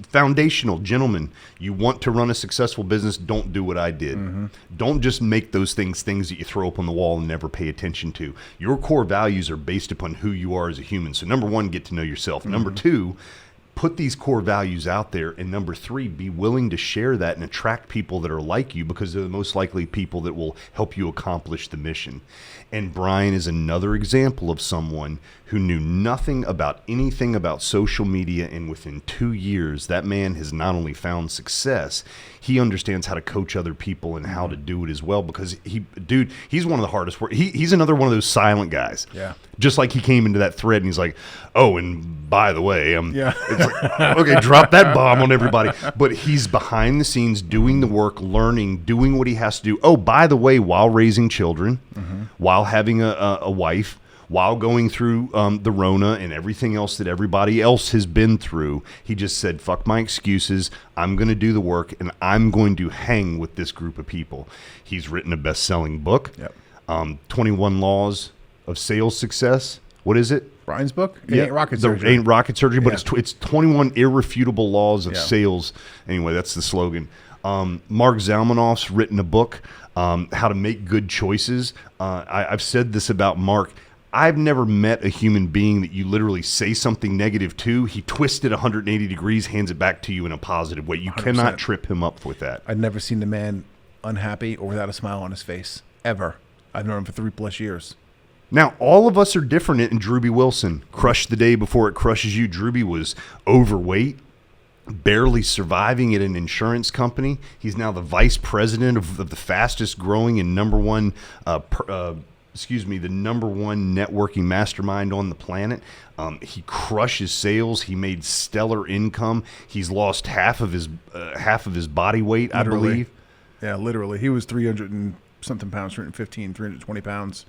Foundational, gentlemen, you want to run a successful business, don't do what I did. Mm-hmm. Don't just make those things that you throw up on the wall and never pay attention to. Your core values are based upon who you are as a human. So number one, get to know yourself. Mm-hmm. Number two, put these core values out there. And number 3, be willing to share that and attract people that are like you, because they're the most likely people that will help you accomplish the mission. And Brian is another example of someone who knew nothing about anything about social media, and within 2 years, that man has not only found success, he understands how to coach other people and how to do it as well, because he's one of the hardest work. He's another one of those silent guys. Yeah. Just like he came into that thread and he's like, oh, and by the way, Yeah. it's like, okay, drop that bomb on everybody. But he's behind the scenes doing the work, learning, doing what he has to do. Oh, by the way, while raising children, while having a wife, while going through the Rona and everything else that everybody else has been through, he just said, fuck my excuses. I'm going to do the work, and I'm going to hang with this group of people. He's written a best-selling book, 21 Laws of Sales Success. What is it? Brian's book? It ain't rocket surgery. Ain't rocket surgery, but it's 21 irrefutable laws of sales. Anyway, that's the slogan. Mark Zalmanoff's written a book, How to Make Good Choices. I've said this about Mark. I've never met a human being that you literally say something negative to, he twists it 180 degrees, hands it back to you in a positive way. You 100%. cannot trip him up with that. I've never seen the man unhappy or without a smile on his face, ever. I've known him for 3+ years. Now, all of us are different in Drewby Wilson. Crushed the day before it crushes you. Drewby was overweight, barely surviving at an insurance company. He's now the vice president of the fastest growing and number one the number one networking mastermind on the planet. He crushes sales. He made stellar income. He's lost half of his body weight, Literally. I believe. Yeah, literally. He was 300 and something pounds, 315, 320 pounds.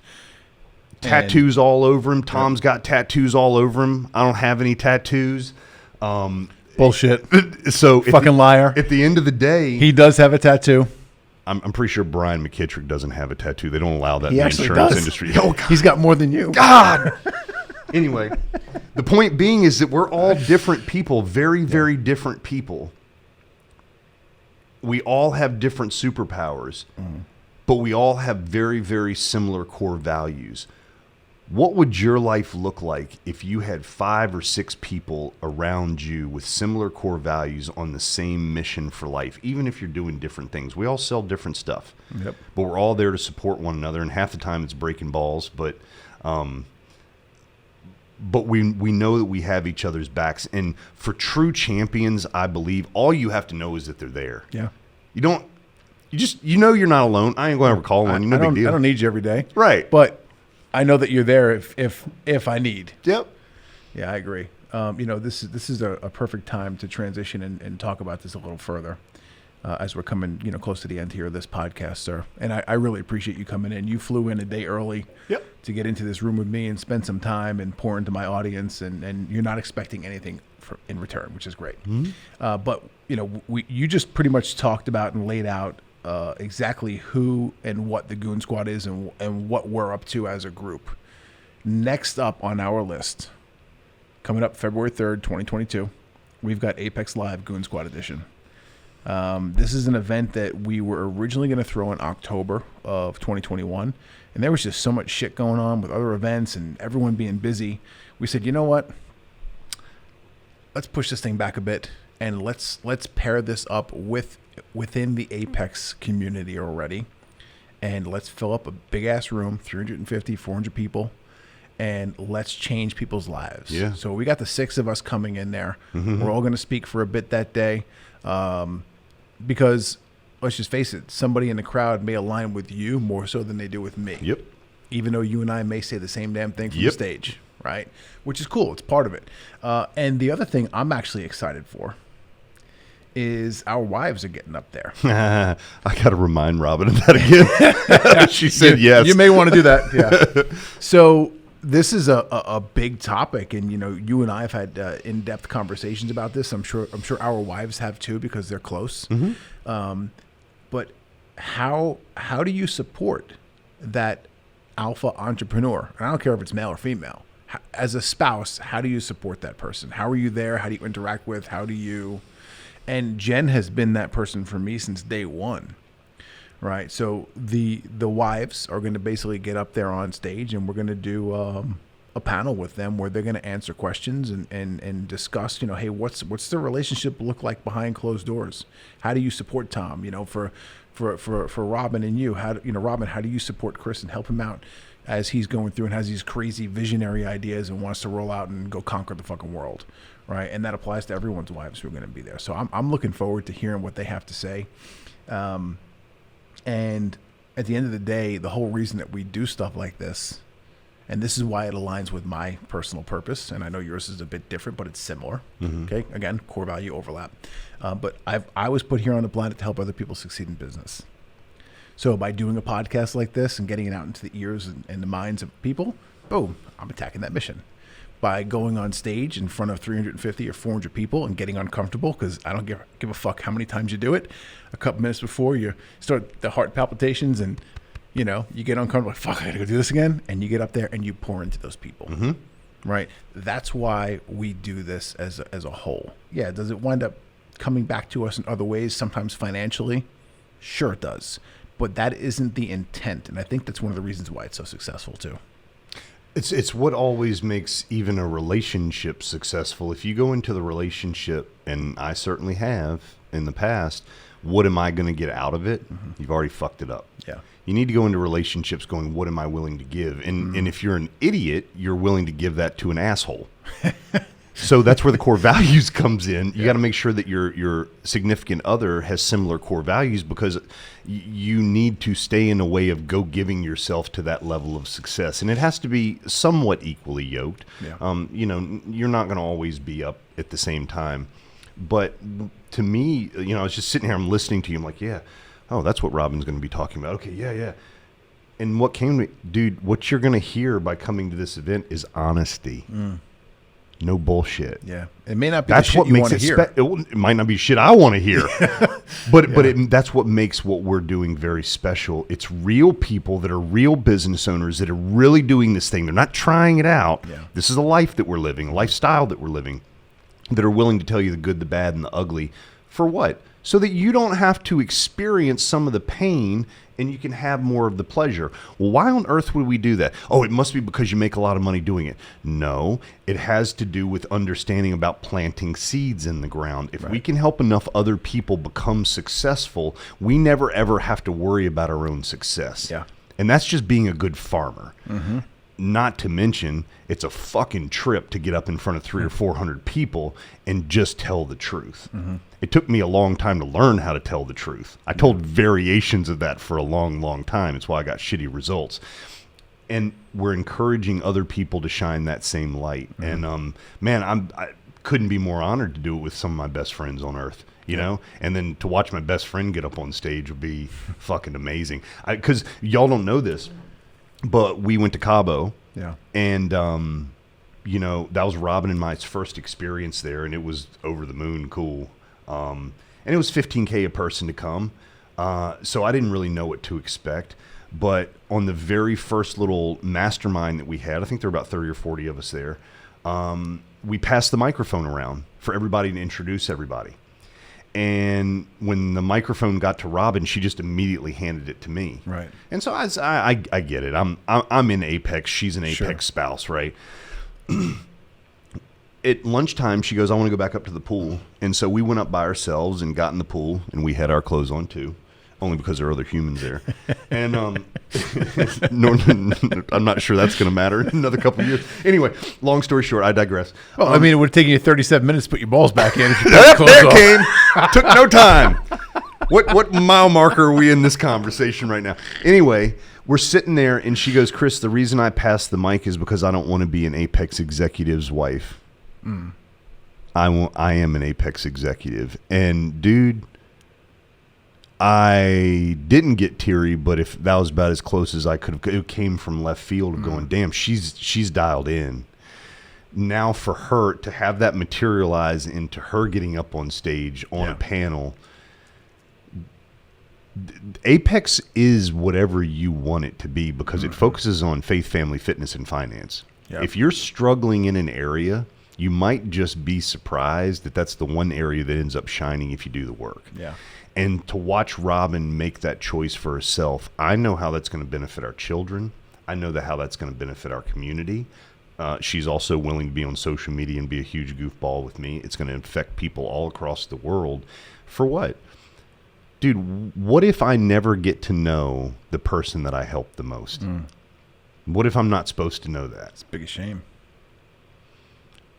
Tattoos all over him. Tom's got tattoos all over him. I don't have any tattoos. Bullshit. So Fucking liar. At the end of the day, He does have a tattoo. I'm pretty sure Brian McKittrick doesn't have a tattoo. They don't allow that He in the actually insurance does. industry. Oh, He's got more than you. God. Anyway, the point being is that we're all different people, very, very different people. We all have different superpowers, but we all have very, very similar core values. What would your life look like if you had 5 or 6 people around you with similar core values on the same mission for life, even if you're doing different things? We all sell different stuff, but we're all there to support one another, and half the time it's breaking balls, but we know that we have each other's backs. And for true champions, I believe all you have to know is that they're there. Yeah. You know you're not alone. I ain't going to ever call one. No big deal. I don't need you every day. Right. But I know that you're there if I need. Yep. Yeah, I agree. This is a perfect time to transition and talk about this a little further as we're coming close to the end here of this podcast, sir. And I really appreciate you coming in. You flew in a day early to get into this room with me and spend some time and pour into my audience, and you're not expecting anything in return, which is great. But you just pretty much talked about and laid out exactly who and what the Goon Squad is and what we're up to as a group. Next up on our list, coming up February 3rd, 2022, we've got Apex Live Goon Squad Edition. This is an event that we were originally going to throw in October of 2021, and there was just so much shit going on with other events and everyone being busy. We said, you know what? Let's push this thing back a bit, and let's pair this up within the Apex community already, and let's fill up a big-ass room, 350, 400 people, and let's change people's lives. Yeah. So we got the 6 of us coming in there. We're all going to speak for a bit that day. Because let's just face it, somebody in the crowd may align with you more so than they do with me. Yep. Even though you and I may say the same damn thing from the stage, right? Which is cool. It's part of it. And the other thing I'm actually excited for is our wives are getting up there. I got to remind Robin of that again. She said yes. You may want to do that. Yeah. So this is a big topic, and you and I have had in-depth conversations about this. I'm sure our wives have too, because they're close. But how do you support that alpha entrepreneur? And I don't care if it's male or female. As a spouse, how do you support that person? How are you there? How do you interact with? And Jen has been that person for me since day one. Right, so the wives are going to basically get up there on stage, and we're going to do a panel with them where they're going to answer questions and discuss, hey, what's the relationship look like behind closed doors? How do you support Tom? For Robin and you, Robin, how do you support Kris and help him out as he's going through and has these crazy visionary ideas and wants to roll out and go conquer the fucking world, right? And that applies to everyone's wives who are going to be there. So I'm looking forward to hearing what they have to say. And at the end of the day, the whole reason that we do stuff like this, and this is why it aligns with my personal purpose, and I know yours is a bit different, but it's similar. Okay, again, core value overlap. But I was put here on the planet to help other people succeed in business. So by doing a podcast like this and getting it out into the ears and the minds of people, boom, I'm attacking that mission. By going on stage in front of 350 or 400 people and getting uncomfortable, because I don't give a fuck how many times you do it. A couple minutes before you start the heart palpitations and you get uncomfortable, like, fuck, I gotta go do this again. And you get up there and you pour into those people, right? That's why we do this as a whole. Yeah, does it wind up coming back to us in other ways, sometimes financially? Sure it does. But that isn't the intent. And I think that's one of the reasons why it's so successful too. It's what always makes even a relationship successful. If you go into the relationship, and I certainly have in the past, what am I going to get out of it? You've already fucked it up. Yeah. You need to go into relationships going, what am I willing to give? And if you're an idiot, you're willing to give that to an asshole. So that's where the core values comes in. You got to make sure that your significant other has similar core values, because you need to stay in a way of giving yourself to that level of success. And it has to be somewhat equally yoked. Yeah. You're not going to always be up at the same time. But to me, I was just sitting here, I'm listening to you. I'm like, yeah, oh, that's what Robin's going to be talking about. Okay, yeah. And what came to me, dude, what you're going to hear by coming to this event is honesty. No bullshit. Yeah, it may not be that's the shit what you makes want to hear. It might not be shit I want to hear, but that's what makes what we're doing very special. It's real people that are real business owners that are really doing this thing. They're not trying it out. Yeah. This is a life that we're living, a lifestyle that we're living, that are willing to tell you the good, the bad, and the ugly. For what? So that you don't have to experience some of the pain and you can have more of the pleasure. Well, why on earth would we do that? Oh, it must be because you make a lot of money doing it. No, it has to do with understanding about planting seeds in the ground. If we can help enough other people become successful, we never ever have to worry about our own success. Yeah. And that's just being a good farmer. Not to mention, it's a fucking trip to get up in front of 300 or 400 people and just tell the truth. It took me a long time to learn how to tell the truth. I told variations of that for a long, long time. It's why I got shitty results. And we're encouraging other people to shine that same light. And I couldn't be more honored to do it with some of my best friends on earth. You know, and then to watch my best friend get up on stage would be fucking amazing. Because y'all don't know this, but we went to Cabo. Yeah. And, that was Robin and my first experience there, and it was over the moon cool. And it was $15K a person to come. So I didn't really know what to expect. But on the very first little mastermind that we had, I think there were about 30 or 40 of us there, we passed the microphone around for everybody to introduce everybody. And when the microphone got to Robin, she just immediately handed it to me. Right. And so I get it. I'm in Apex. She's an Apex spouse, right? At lunchtime, she goes, I want to go back up to the pool. And so we went up by ourselves and got in the pool, and we had our clothes on too, only because there are other humans there. And no, I'm not sure that's going to matter in another couple of years. Anyway, long story short, I digress. Well, it would have taken you 37 minutes to put your balls back in. If you there came. Took no time. What mile marker are we in this conversation right now? Anyway, we're sitting there, and she goes, Kris, the reason I passed the mic is because I don't want to be an Apex executive's wife. I am an Apex executive. And, dude, I didn't get teary, but if that was about as close as I could have, it came from left field of going, damn, she's dialed in. Now for her to have that materialize into her getting up on stage on a panel, Apex is whatever you want it to be because it focuses on faith, family, fitness, and finance. Yep. If you're struggling in an area, you might just be surprised that that's the one area that ends up shining if you do the work. Yeah. And to watch Robin make that choice for herself, I know how that's going to benefit our children. I know how that's going to benefit our community. She's also willing to be on social media and be a huge goofball with me. It's going to affect people all across the world. For what? Dude, what if I never get to know the person that I helped the most? What if I'm not supposed to know that? It's a big shame.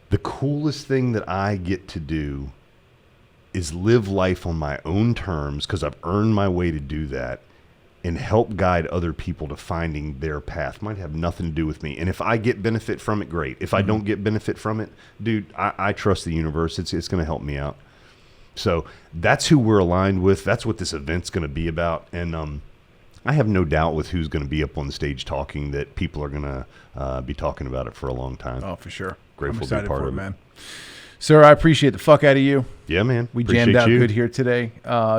The coolest thing that I get to do is live life on my own terms because I've earned my way to do that and help guide other people to finding their path. Might have nothing to do with me. And if I get benefit from it, great. If I don't get benefit from it, dude, I trust the universe. It's going to help me out. So that's who we're aligned with. That's what this event's going to be about. And I have no doubt with who's going to be up on the stage talking that people are going to be talking about it for a long time. Oh, for sure. Grateful I'm to be excited part for of it, it. man. Sir, I appreciate the fuck out of you. Yeah, man. We Appreciate jammed out you. good here today.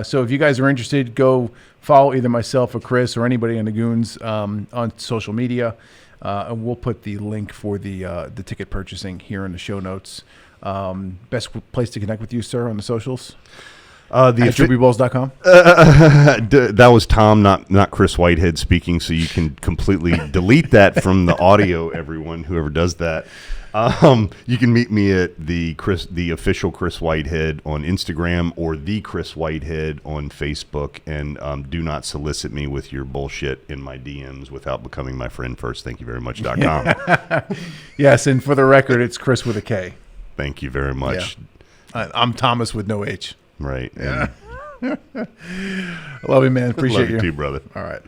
So if you guys are interested, go follow either myself or Kris or anybody in the Goons on social media. And we'll put the link for the ticket purchasing here in the show notes. Best place to connect with you, sir, on the socials? At TributBowls.com? That was Tom, not Kris Whitehead speaking, so you can completely delete that from the audio, everyone, whoever does that. You can meet me at the official Kris Whitehead on Instagram or the Kris Whitehead on Facebook. And do not solicit me with your bullshit in my DMs without becoming my friend first. Thank you very much.com. Yes, and for the record, it's Kris with a K. Thank you very much. Yeah. I'm Thomas with no H. Right. Yeah. I love you, man. Appreciate Love you too, brother. All right.